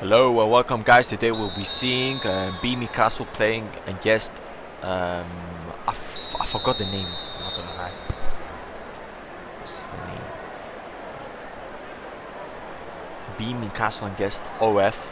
Hello and welcome guys. Today we'll be seeing Beanme Castle playing against I forgot the name, I'm not gonna lie. What's the name? Beanme Castle against OF.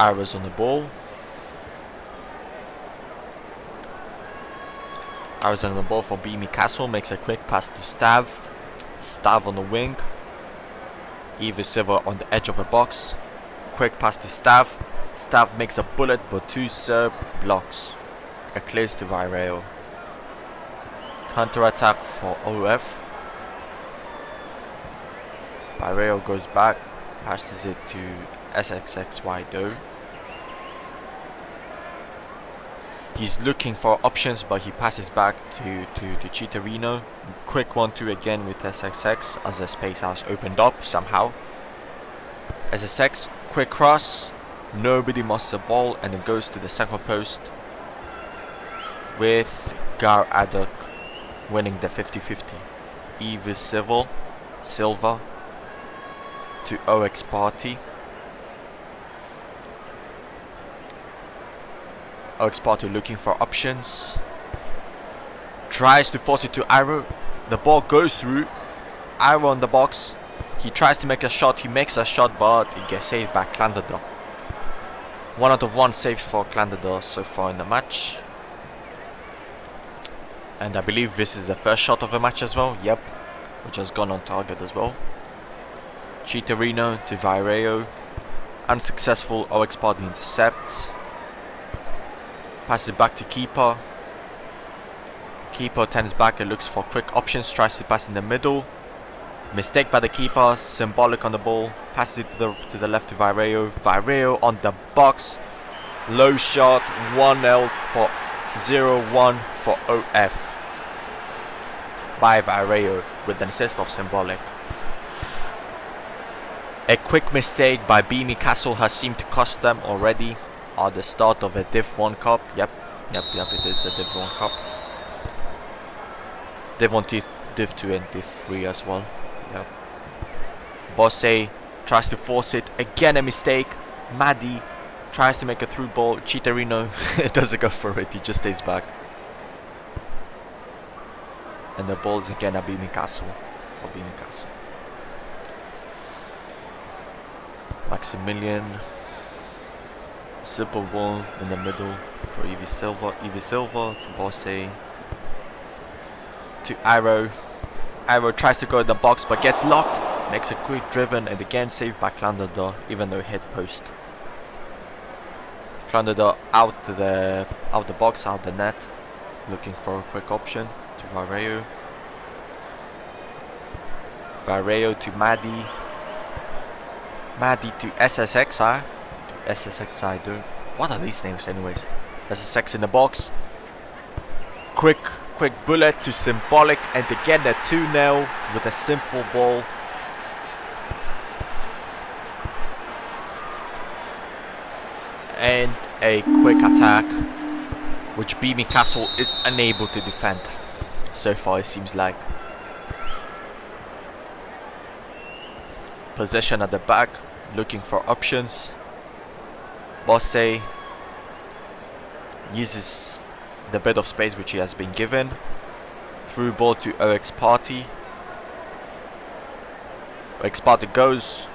Arrows on the ball. Arrows on the ball for Beanme Castle. Makes a quick pass to Stav. Stav on the wing. Eva Silva on the edge of the box. Quick pass to Stav. Stav makes a bullet, but two Serb blocks. A clears to Vireo. Counter attack for OF. Vireo goes back, passes it to SXX wide. He's looking for options, but he passes back to Cheetarino. Quick 1-2 again with SXX as the space has opened up somehow. SXX, quick cross. Nobody must the ball and it goes to the second post with Gar Adok winning the 50-50. Eva Silva to OX Party. OX Party looking for options. Tries to force it to Arrow. The ball goes through. Arrow on the box. He tries to make a shot. He makes a shot, but it gets saved by Clandador. 1 out of 1 saves for Clandador so far in the match. And I believe this is the first shot of the match as well. Yep. Which has gone on target as well. Cheetarino to Vireo. Unsuccessful. OX Party intercepts. Passes it back to Keeper. Keeper turns back and looks for quick options. Tries to pass in the middle. Mistake by the keeper. Symbolic on the ball. Passes it to the left to Vireo. Vireo on the box. Low shot. 1-0 for 0-1 for OF. By Vireo with an assist of Symbolic. A quick mistake by Beanme Castle has seemed to cost them already. At the start of a Div 1 Cup. Yep, it is a Div 1 Cup. Div 1, Div 2 and Div 3 as well. Yep. Bosse tries to force it. Again a mistake. Maddy tries to make a through ball. Cheetarino doesn't go for it. He just stays back. And the ball is again a Beanme Castle. For Beanme Castle. Maximilian. Simple ball in the middle for Eva Silva. Eva Silva to Bosse. To Arrow. Arrow tries to go in the box but gets locked. Makes a quick driven and again saved by Clandador even though hit post. Clandador out the box, out the net. Looking for a quick option to Vireo. Vireo to Maddy. Maddy to SSXI. SSXI do. What are these names anyways? SSX in the box. Quick bullet to Symbolic and again a 2-0 with a simple ball. And a quick attack which Beanme Castle is unable to defend. So far it seems like. Possession at the back, looking for options. Bosse uses the bit of space which he has been given. Through ball to OX Party. OX Party goes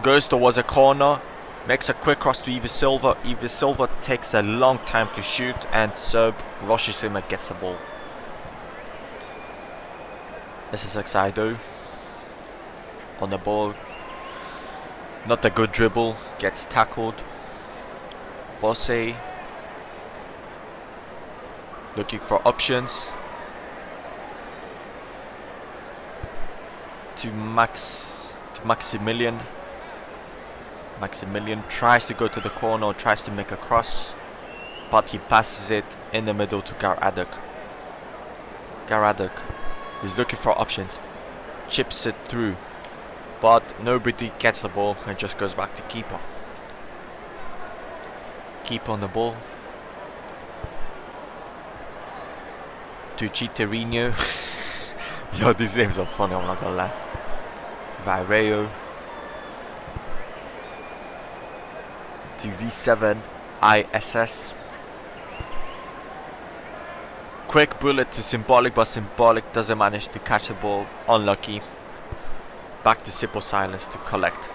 towards a corner. Makes a quick cross to Eva Silva. Eva Silva takes a long time to shoot and Serb rushes him and gets the ball. This is Exaido on the ball. Not a good dribble. Gets tackled. Bosse looking for options to Maximilian. Maximilian tries to go to the corner, tries to make a cross, but he passes it in the middle to Garadok. Garadok is looking for options, chips it through, but nobody gets the ball and just goes back to keeper. Keeper on the ball. To Chiterino. Yo, these names are funny, I'm not gonna lie. Vireo. To V7 ISS. Quick bullet to Symbolic, but Symbolic doesn't manage to catch the ball. Unlucky. Back to Simple Silence to collect.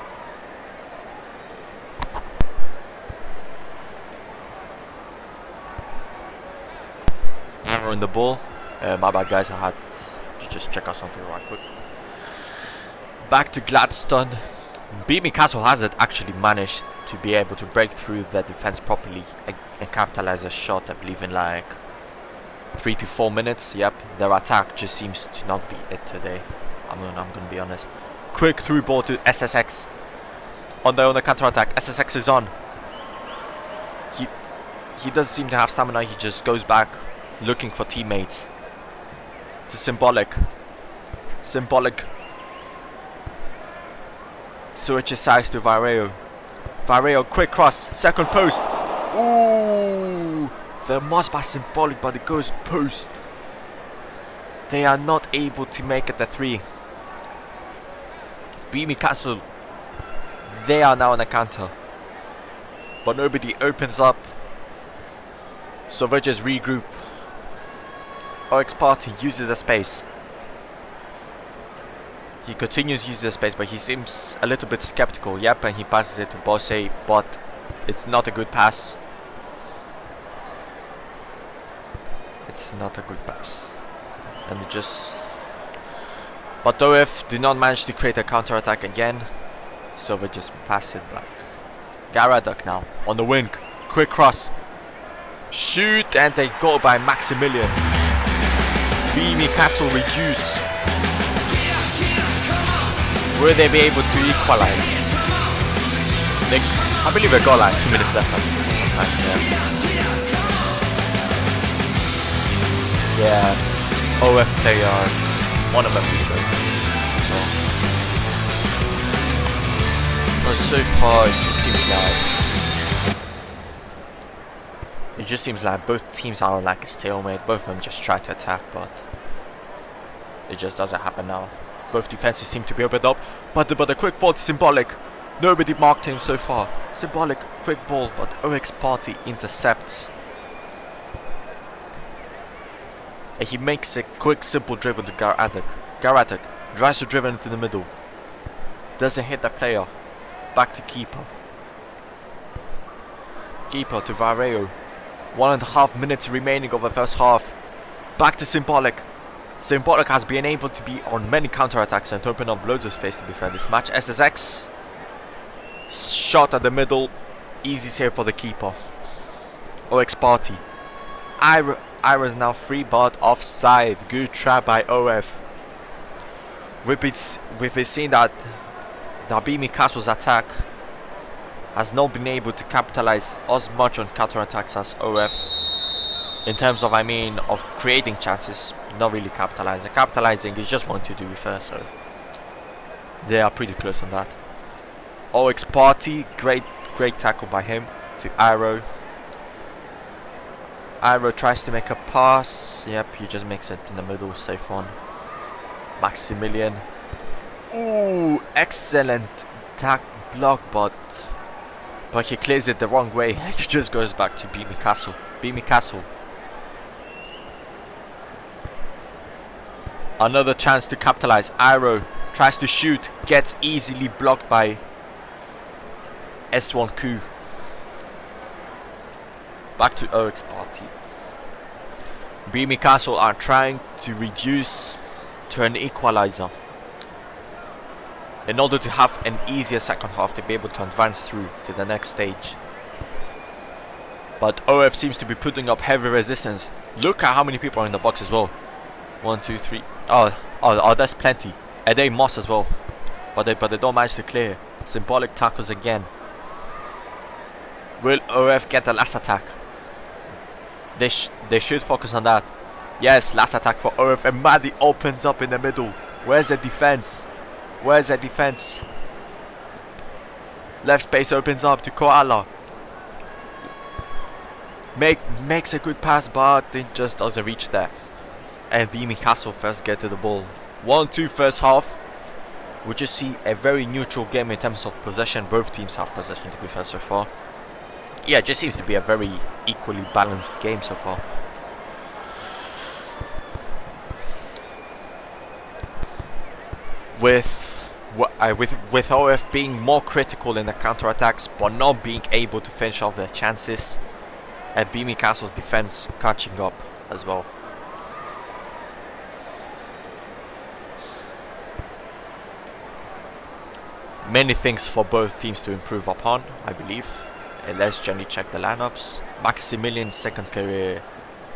On the ball. My bad guys, I had to just check out something right quick. Back to Gladstone. Beanme Castle has it actually managed to be able to break through the defense properly and capitalize a shot, I believe, in like 3 to 4 minutes. Yep, their attack just seems to not be it today. I'm gonna be honest. Quick through ball to SSX. On the counter attack, SSX is on. He doesn't seem to have stamina. He just goes back looking for teammates. To Symbolic. Symbolic switches sides to Vireo. Vireo, quick cross, second post. Ooh, the must by Symbolic, but it goes post. They are not able to make it the 3. Beanme Castle, they are now on the counter, but nobody opens up, so they just regroup. OX Party uses a space. He continues to use the space, but he seems a little bit skeptical. Yep, and he passes it to Bosse, but it's not a good pass. It's not a good pass. And it just... But OF do not manage to create a counter attack again, so they just pass it back. Garadok now on the wing. Quick cross. Shoot, and they go by Maximilian. Beanme Castle reduce. Will they be able to equalize? I believe they got like 2 minutes left sometime, yeah. OF player, one of them really good. But so far it just seems like both teams are like a stalemate. Both of them just try to attack, but it just doesn't happen now. Both defenses seem to be opened up, but the quick ball to Symbolic. Nobody marked him so far. Symbolic, quick ball, but OX Party intercepts. And he makes a quick, simple driven to Garadok. Garadok tries to driven into the middle. Doesn't hit the player. Back to Keeper. Keeper to Vireo. 1.5 minutes remaining of the first half. Back to Symbolic. Symbolic has been able to be on many counterattacks and to open up loads of space to defend this match. SSX. Shot at the middle. Easy save for the keeper. OX Party. Ira's now free, but offside. Good try by OF. We've been seeing that Beanme Castle's attack has not been able to capitalize as much on counterattacks as OF. In terms of, of creating chances, not really capitalizing. Capitalizing is just wanting to do it first, so they are pretty close on that. OX Party, great tackle by him to Iro. Iro tries to make a pass. Yep, he just makes it in the middle, safe one. Maximilian. Ooh, excellent tack block, but he clears it the wrong way. It just goes back to Beanme Castle. Beanme Castle. Another chance to capitalize. Iro tries to shoot, gets easily blocked by S1Q. Back to OX Party. Beanme Castle are trying to reduce to an equalizer in order to have an easier second half to be able to advance through to the next stage. But OF seems to be putting up heavy resistance. Look at how many people are in the box as well. 1, 2, 3. Oh, that's plenty. And they Moss as well. but they don't manage to clear. Symbolic tackles again. Will OF get the last attack? They should focus on that. Yes, last attack for OF, and Maddie opens up in the middle. Where's the defense? Where's the defense? Left space opens up to Koala. Makes a good pass, but it just doesn't reach there. And Beanme Castle first get to the ball. 1-2 first half. We just see a very neutral game in terms of possession. Both teams have possession, to be fair, so far. Yeah, it just seems to be a very equally balanced game so far. With OF being more critical in the counter-attacks, but not being able to finish off their chances, and Beanme Castle's defense catching up as well. Many things for both teams to improve upon, I believe. And let's generally check the lineups. Maximilian's second career.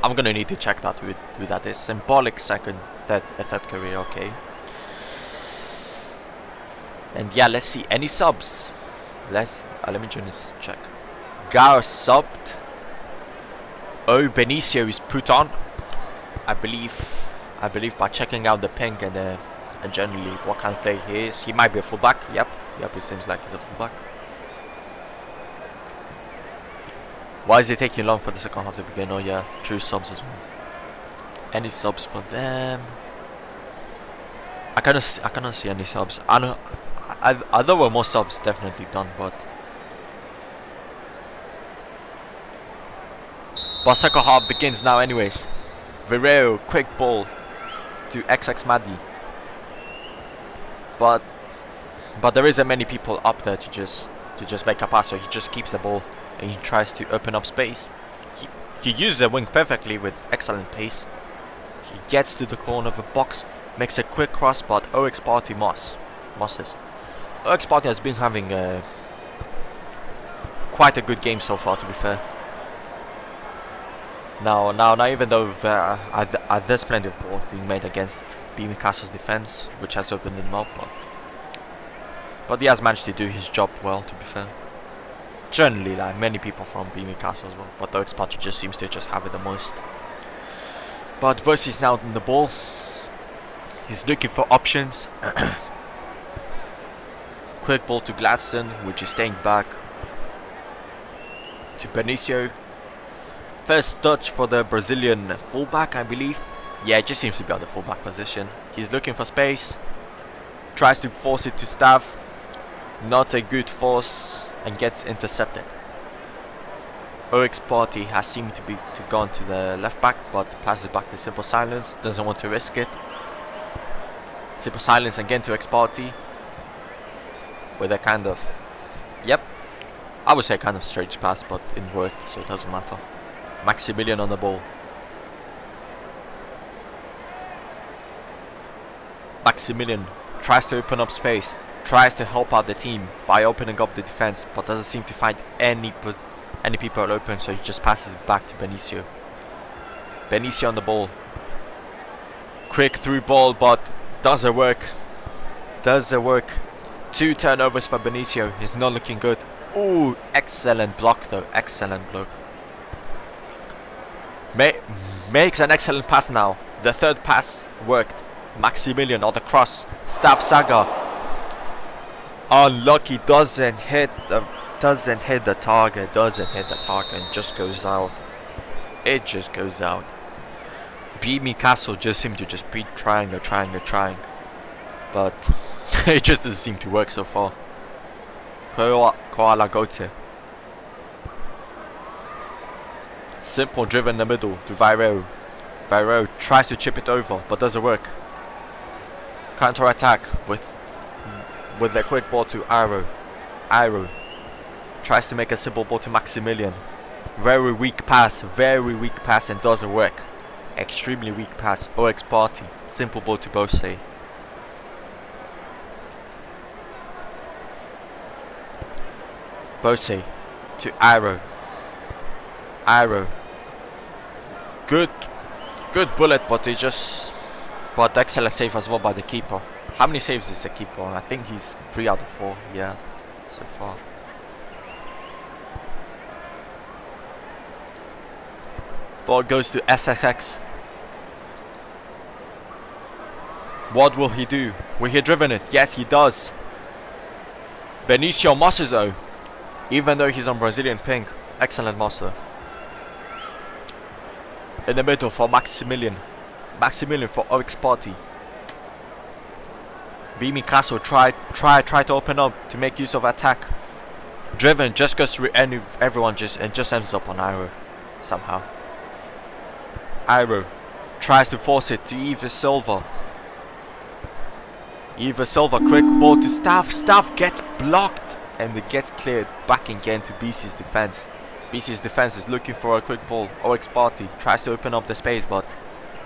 I'm gonna need to check that who that is. Symbolic third career, okay. And yeah, let's see any subs. Let me just check. Gar subbed. Benicio is put on. I believe by checking out the ping and generally what kind of player he is. He might be a fullback. Yep, it seems like he's a fullback. Why is it taking long for the second half to begin? Oh yeah, true subs as well. Any subs for them? I cannot see any subs. I know there were more subs definitely done, but second half begins now anyways. Vireo, quick ball to XX Maddy. But there isn't many people up there to just make a pass, so he just keeps the ball and he tries to open up space. He uses the wing perfectly with excellent pace. He gets to the corner of the box, makes a quick cross, but OX Party Mosses. OX Party has been having quite a good game so far, to be fair. Now even though there's plenty of balls being made against Beanme Castle's defense, which has opened him up, but he has managed to do his job well, to be fair. Generally, like many people from Beanme Castle as well, but OX Party just seems to just have it the most. But Verse is now in the ball. He's looking for options. Quick ball to Gladstone, which is staying back to Benicio. First touch for the Brazilian fullback, I believe. Yeah, it just seems to be on the fullback position. He's looking for space. Tries to force it to Staff. Not a good force and gets intercepted. OX Party has seemed to gone to the left back, but passes back to Simple Silence. Doesn't want to risk it. Simple Silence again to OX Party. With a kind of, yep, I would say kind of strange pass, but it worked, so it doesn't matter. Maximilian on the ball. Maximilian tries to open up space, tries to help out the team by opening up the defense, but doesn't seem to find any people open, so he just passes it back to Benicio. Benicio on the ball. Quick through ball, but doesn't work. Doesn't work. 2 turnovers for Benicio. He's not looking good. Ooh, excellent block though. Excellent block. Makes an excellent pass now. The third pass worked. Maximilian on the cross. Staff Saga. Unlucky. Doesn't hit the target. And just goes out. It just goes out. Beanme Castle just seemed to just be trying. But it just doesn't seem to work so far. Koala Gote. Simple driven in the middle to Vireo. Vireo tries to chip it over, but doesn't work. Counter attack with a quick ball to Arrow. Arrow tries to make a simple ball to Maximilian. Very weak pass and doesn't work. Extremely weak pass. OX Party. Simple ball to Bose. Bose to Arrow. Arrow. Good bullet, but excellent save as well by the keeper. How many saves is the keeper on? I think he's 3 out of 4. Yeah, so far. Ball goes to SSX. What will he do? Will he driven it? Yes, he does. Benicio mosses though. Even though he's on Brazilian pink. Excellent muscle. In the middle for Maximilian. Maximilian for OX Party. Beanme Castle try to open up to make use of attack. Driven just goes through everyone just ends up on Iroh somehow. Iroh tries to force it to Eva Silva. Eva Silva, quick ball to Staff. Staff gets blocked and it gets cleared back again to BC's defense. BC's defense is looking for a quick ball. OX Party tries to open up the space, but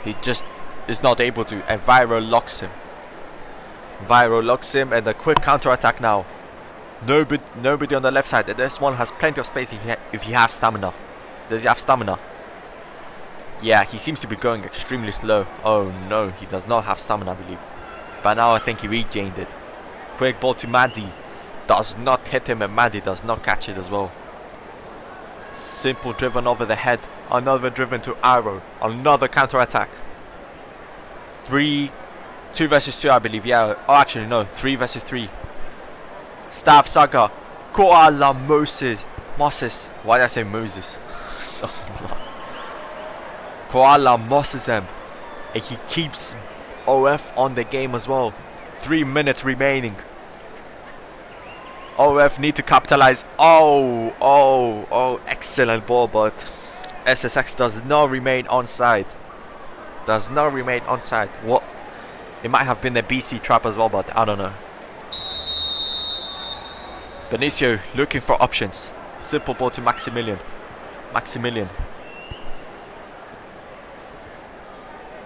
he just is not able to, and Viro locks him. Viro locks him, and a quick counter attack now. Nobody on the left side. This one has plenty of space if he has stamina. Does he have stamina? Yeah, he seems to be going extremely slow. Oh no, he does not have stamina, I believe. But now I think he regained it. Quick ball to Mandy. Does not hit him, and Mandy does not catch it as well. Simple driven over the head. Another driven to Iroh. Another counter attack. 2 versus 2, I believe. Yeah. Oh, actually no. 3 versus 3. Staff Saga. Koala Moses. Why did I say Moses? Koala mosses them. And he keeps OF on the game as well. 3 minutes remaining. OF need to capitalize. Oh, excellent ball, but SSX does not remain onside. What? It might have been a BC trap as well, but I don't know. Benicio looking for options. Simple ball to Maximilian.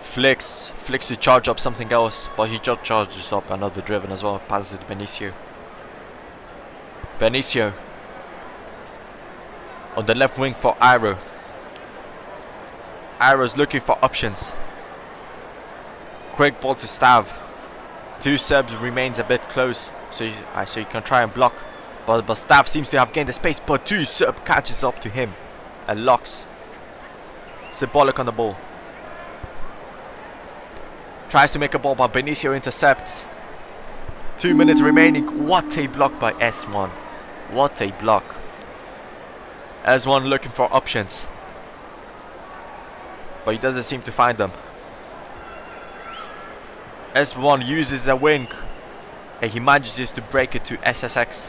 Flicks to charge up something else, but he just charges up another driven as well. Passes it to Benicio. On the left wing for Iroh. Iroh's looking for options. Quick ball to Stav. 2 subs remains a bit close, so you can try and block. But Stav seems to have gained the space, but 2 sub catches up to him and locks. Symbolic on the ball. Tries to make a ball, but Benicio intercepts. 2 minutes remaining. What a block by S1. What a block. S1 looking for options, but he doesn't seem to find them. S1 uses a wing and he manages to break it to SSX.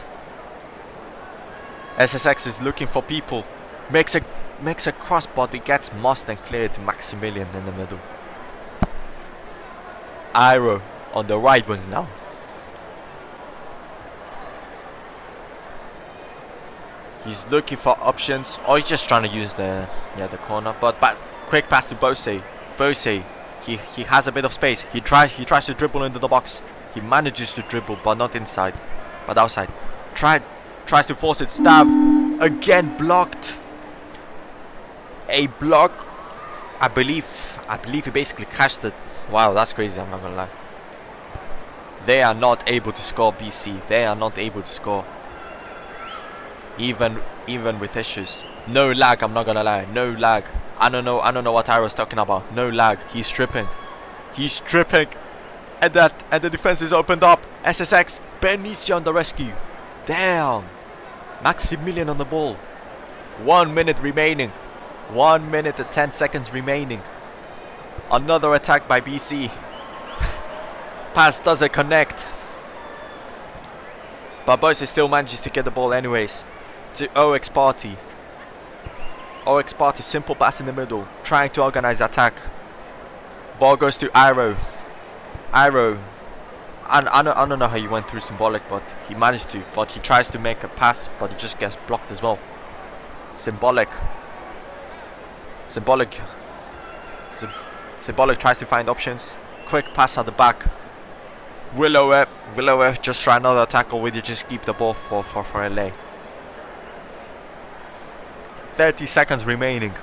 SSX is looking for people. Makes a cross, but it gets mossed and cleared to Maximilian in the middle. Iroh on the right wing now. He's looking for options. Oh, he's just trying to use the corner. But quick pass to Bose. He has a bit of space. He tries to dribble into the box. He manages to dribble, but not inside, but outside. Tries to force it. Stav again blocked. A block. I believe he basically cashed it. Wow, that's crazy. I'm not gonna lie. They are not able to score, BC. They are not able to score. Even with issues. No lag, I'm not gonna lie. No lag. I don't know what Iroh's talking about. No lag. He's stripping. And the defense is opened up. SSX. Benicio on the rescue. Damn. Maximilian on the ball. 1 minute remaining. 1 minute and 10 seconds remaining. Another attack by BC. Pass doesn't connect. But Bose still manages to get the ball anyways. To OX Party. OX Party, simple pass in the middle, trying to organize attack. Ball goes to Iroh. I don't know how he went through Symbolic, but he managed to. But he tries to make a pass, but he just gets blocked as well. Symbolic tries to find options. Quick pass at the back. Willow F just try another attack, or will you just keep the ball for LA? 30 seconds remaining.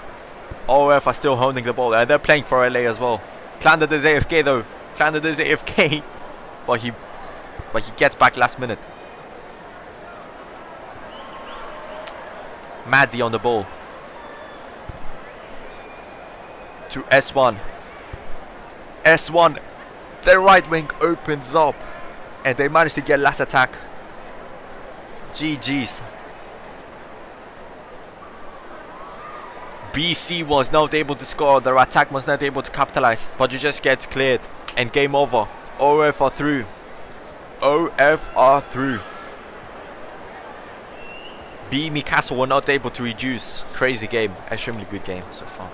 OF are still holding the ball, and they're playing for LA as well. Clandid is AFK though. Clandid is AFK. but he gets back last minute. Maddie on the ball to S1. S1, their right wing opens up, and they manage to get last attack. GG's. BC was not able to score. Their attack was not able to capitalize, but you just get cleared and game over. OF are through. OF are through. Beanme Castle were not able to reduce. Crazy game. Extremely good game so far.